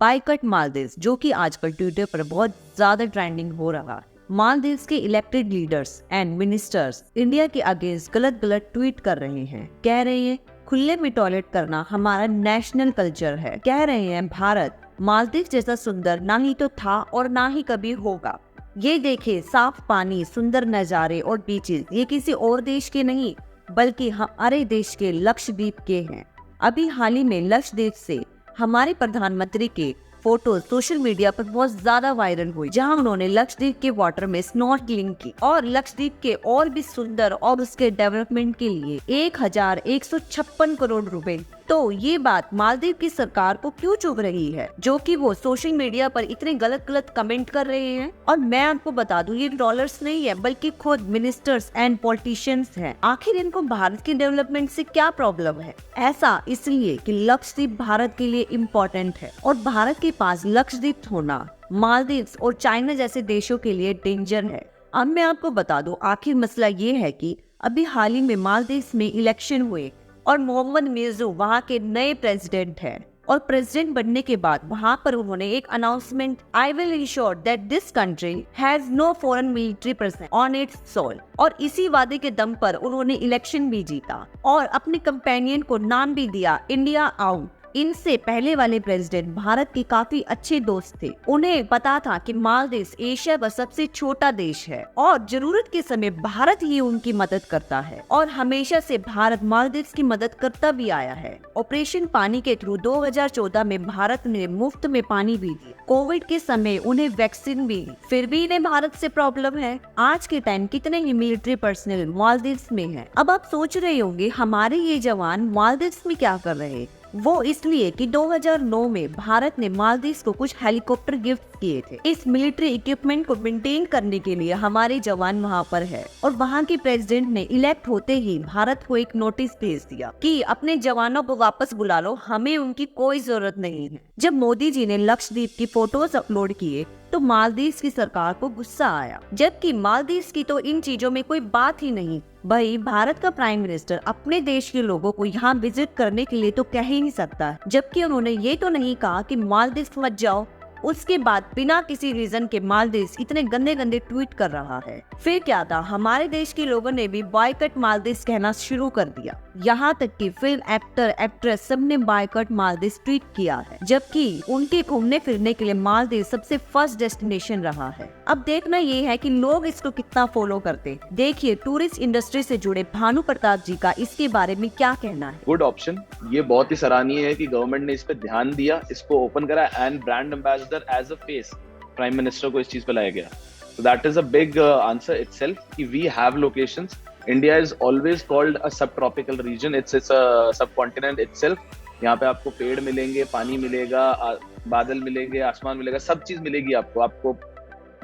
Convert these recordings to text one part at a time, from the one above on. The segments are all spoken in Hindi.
बाइकट मालदीव, जो कि आजकल ट्विटर पर बहुत ज्यादा ट्रेंडिंग हो रहा है। मालदीव के elected leaders and ministers India के अगेंस्ट गलत गलत ट्वीट कर रहे हैं। कह रहे हैं खुले में टॉयलेट करना हमारा नेशनल कल्चर है। कह रहे हैं भारत मालदीव जैसा सुंदर ना ही तो था और ना ही कभी होगा। ये देखे साफ पानी, सुंदर नजारे और बीचेस, ये किसी और देश के नहीं बल्कि हमारे देश के लक्षद्वीप के हैं। अभी हाल ही में लक्षद्वीप से हमारे प्रधानमंत्री के फोटो सोशल मीडिया पर बहुत ज्यादा वायरल हुई, जहां उन्होंने लक्षद्वीप के वाटर में स्नॉर्कलिंग की और लक्षद्वीप के और भी सुंदर और उसके डेवलपमेंट के लिए 1156 करोड़ रुपए। तो ये बात मालदीव की सरकार को क्यों चुभ रही है, जो कि वो सोशल मीडिया पर इतने गलत गलत कमेंट कर रहे हैं। और मैं आपको बता दूं, ये डॉलर्स नहीं है बल्कि खुद मिनिस्टर्स एंड पॉलिटिशियंस हैं। आखिर इनको भारत के डेवलपमेंट से क्या प्रॉब्लम है? ऐसा इसलिए कि लक्षद्वीप भारत के लिए इम्पोर्टेंट है और भारत के पास लक्षद्वीप होना मालदीव और चाइना जैसे देशों के लिए डेंजर है। अब मैं आपको बता दूं, आखिर मसला ये है कि अभी हाल ही में मालदीव में इलेक्शन हुए और मोहम्मद मिर्जू वहाँ के नए प्रेसिडेंट हैं और प्रेसिडेंट बनने के बाद वहाँ पर उन्होंने एक announcement, I will ensure that this country has no foreign military person on its soil, और इसी वादे के दम पर उन्होंने इलेक्शन भी जीता और अपने कंपेनियन को नाम भी दिया इंडिया आउट। इनसे पहले वाले प्रेसिडेंट भारत के काफी अच्छे दोस्त थे। उन्हें पता था कि मालदीव एशिया का सबसे छोटा देश है और जरूरत के समय भारत ही उनकी मदद करता है और हमेशा से भारत मालदीव की मदद करता भी आया है। ऑपरेशन पानी के थ्रू 2014 में भारत ने मुफ्त में पानी भी दिया। कोविड के समय उन्हें वैक्सीन भी दी, फिर भी इन्हें भारत से प्रॉब्लम है। आज के टाइम कितने ही मिलिट्री पर्सनल मालदीव में है। अब आप सोच रहे होंगे हमारे ये जवान मालदीव में क्या कर रहे हैं? वो इसलिए कि 2009 में भारत ने मालदीव को कुछ हेलीकॉप्टर गिफ्ट किए थे। इस मिलिट्री इक्विपमेंट को मेंटेन करने के लिए हमारे जवान वहाँ पर है और वहाँ के प्रेसिडेंट ने इलेक्ट होते ही भारत को एक नोटिस भेज दिया कि अपने जवानों को वापस बुला लो, हमें उनकी कोई जरूरत नहीं है। जब मोदी जी ने लक्षद्वीप की फोटोज अपलोड किए तो मालदीव की सरकार को गुस्सा आया, जबकि मालदीव की तो इन चीजों में कोई बात ही नहीं। भाई, भारत का प्राइम मिनिस्टर अपने देश के लोगों को यहाँ विजिट करने के लिए तो कह ही नहीं सकता, जबकि उन्होंने ये तो नहीं कहा कि मालदीव मत जाओ। उसके बाद बिना किसी रीजन के मालदीव इतने गंदे गंदे ट्वीट कर रहा है। फिर क्या था, हमारे देश के लोगों ने भी बॉयकट मालदीव कहना शुरू कर दिया। यहाँ तक कि फिल्म एक्टर एक्ट्रेस सबने बॉयकट मालदीव ट्वीट किया है, जबकि उनके घूमने फिरने के लिए मालदीव सबसे फर्स्ट डेस्टिनेशन रहा है। अब देखना ये है कि लोग इसको कितना फॉलो करते। देखिए टूरिस्ट इंडस्ट्री से जुड़े भानु प्रताप जी का इसके बारे में क्या कहना है। गुड ऑप्शन, ये बहुत ही सराहनीय है कि गवर्नमेंट ने इस पे ध्यान दिया, इसको ओपन करा and brand ambassador as a face prime minister को इस चीज पे लाया गया। So that is a big answer itself कि we have locations. India is always called a subtropical region. It's a subcontinent itself. यहाँ पे आपको पेड़ मिलेंगे, पानी मिलेगा, बादल मिलेंगे, आसमान मिलेगा, सब चीज मिलेगी आपको। आपको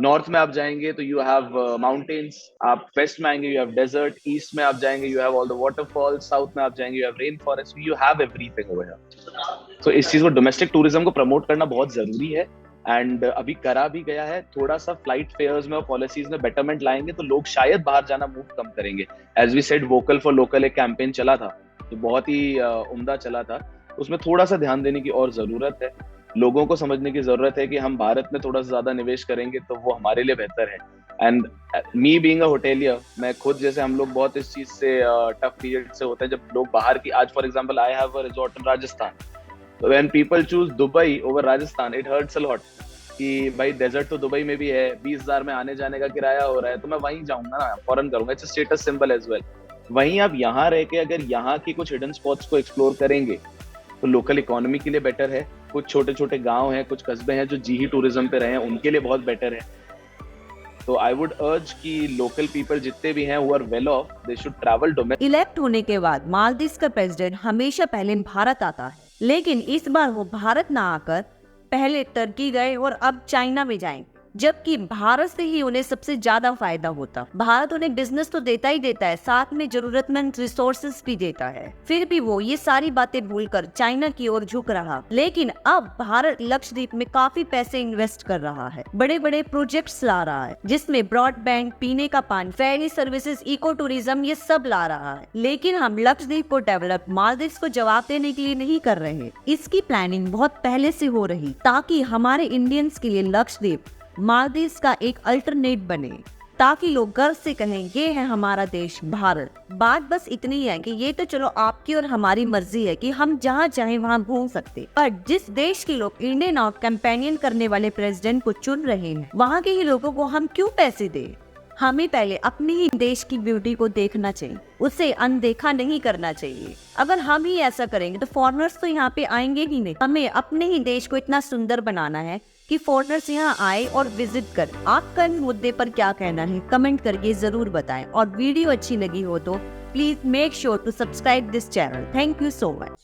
नॉर्थ में आप जाएंगे तो यू हैव माउंटेन्स, आप वेस्ट में आएंगे यू हैव डेजर्ट, ईस्ट में आप जाएंगे you have all the waterfalls, south में आप जाएंगे you have rain forest, you have everything over here. So इस चीज को डोमेस्टिक टूरिज्म को प्रमोट करना बहुत जरूरी है एंड अभी करा भी गया है। थोड़ा सा फ्लाइट फेयर्स में और पॉलिसीज में बेटरमेंट लाएंगे तो लोग शायद बाहर जाना मूव कम करेंगे। As we said, vocal for local एक कैंपेन चला था तो बहुत ही उम्दा चला था, उसमें थोड़ा सा ध्यान देने की और जरूरत है। लोगों को समझने की जरूरत है कि हम भारत में थोड़ा सा ज्यादा निवेश करेंगे तो वो हमारे लिए बेहतर है। And me being a hotelier, मैं खुद, जैसे हम लोग बहुत इस चीज से टफ पीरियड से होते हैं जब लोग बाहर की, आज for example I have a resort in Rajasthan, when people choose Dubai over Rajasthan it hurts a lot कि भाई डेजर्ट तो दुबई में भी है, 20,000 में आने जाने का किराया हो रहा है, तो मैं वहीं जाऊंगा ना, फॉरेन करूंगा। It's a status symbol as well. वहीं आप यहाँ रह के अगर यहाँ की कुछ हिडन स्पॉट्स को एक्सप्लोर करेंगे तो लोकल इकोनॉमी के लिए बेटर है। कुछ छोटे छोटे गांव हैं, कुछ कस्बे हैं जो जी ही टूरिज्म पे रहे हैं, उनके लिए बहुत बेटर है। तो आई वुड अर्ज कि लोकल पीपल जितने भी हैं who are well off, they should travel domestic. Elect होने के बाद मालदीव का प्रेसिडेंट हमेशा पहले भारत आता है, लेकिन इस बार वो भारत ना आकर पहले टर्की गए और अब चाइना में जाएंगे। जबकि भारत से ही उन्हें सबसे ज्यादा फायदा होता। भारत उन्हें बिजनेस तो देता ही देता है, साथ में जरूरतमंद रिसोर्सेज भी देता है, फिर भी वो ये सारी बातें भूलकर चाइना की ओर झुक रहा। लेकिन अब भारत लक्षद्वीप में काफी पैसे इन्वेस्ट कर रहा है, बड़े बड़े प्रोजेक्ट्स ला रहा है, जिसमें ब्रॉडबैंड, पीने का पानी, फेरी सर्विसेज, इको टूरिज्म, ये सब ला रहा है। लेकिन हम लक्षद्वीप को डेवलप मालदीव को जवाब देने के लिए नहीं कर रहे। इसकी प्लानिंग बहुत पहले से हो रही, ताकि हमारे इंडियंस के लिए लक्षद्वीप मालदीव का एक अल्टरनेट बने, ताकि लोग गर्व से कहें ये है हमारा देश भारत। बात बस इतनी है कि ये तो चलो आपकी और हमारी मर्जी है कि हम जहाँ चाहें वहाँ घूम सकते, पर जिस देश के लोग इंडियन और कैंपेनियन करने वाले प्रेसिडेंट को चुन रहे हैं, वहाँ के ही लोगों को हम क्यों पैसे दें? हमें पहले अपने ही देश की ब्यूटी को देखना चाहिए, उसे अनदेखा नहीं करना चाहिए। अगर हम ही ऐसा करेंगे तो फॉरेनर्स तो यहाँ पे आएंगे ही नहीं। हमें अपने ही देश को इतना सुंदर बनाना है कि फॉरेनर्स यहाँ आए और विजिट करें। आपका इस मुद्दे पर क्या कहना है, कमेंट करके जरूर बताएं। और वीडियो अच्छी लगी हो तो please make sure to subscribe this channel. Thank you so much.